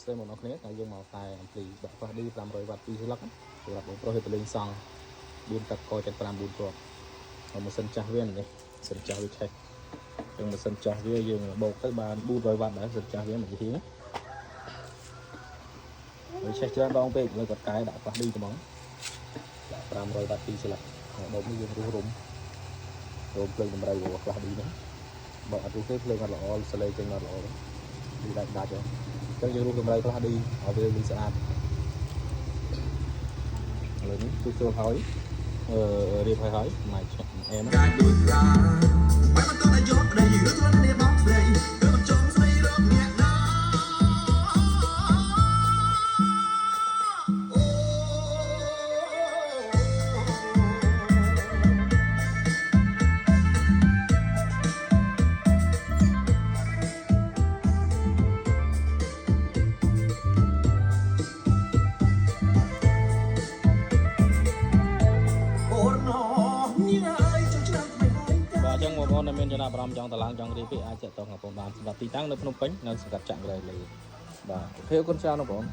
ស្ដីមកដល់គ្នាតែយើងមកតែអំពីបាក់ខ្លះឌី500វ៉ាត់2ស្លឹកសម្រាប់បងប្រុសឲ្យទៅលេងសង់មានទឹកកចិត្ត5 4គ្រាប់ម៉ាស៊ីនចាស់វានេះម៉ាស៊ីនចាស់វាឆេះយើងម៉ាស៊ីនចាស់វាយើងបោកទៅបាន400វ៉ាត់ដែរម៉ាស៊ីនចាស់វាមិនហ៊ានវាឆេះច្រើនដងពេកលើគាត់កែដាក់ខ្លះឌីត្មងដាក់500វ៉ាត់2ស្លឹកដុំនេះយើងរុំភ្លើងតម្រូវរបស់ខ្លះឌីនេះបើអត់រុះទេភ្លើងអត់ល្អសលេងចឹងអត់ល្អទេវាដាច់ចឹងយើងរុះតម្រូវខ្លះឌីឲ្យវាវិញស្អាតឥឡូវនេះទូចូលហើយរៀបហើយម៉ាច់អែមកាយដូចរាបើមិនទៅយកប្តីរឿងមិននេះបងស្រីគឺមិនចង់ស្រីរកអ្នកណាចឹងបងប្អូនដែលមានចំណាប់អារម្មណ៍ចង់តឡើងចង់រៀបពីអាចចាក់តងបងប្អូនបានសម្រាប់ទីតាំងនៅភ្នំពេញនៅសង្កាត់ចាក់ក្រែលើបាទអូខេអរគុណច្រើនបងប្អូន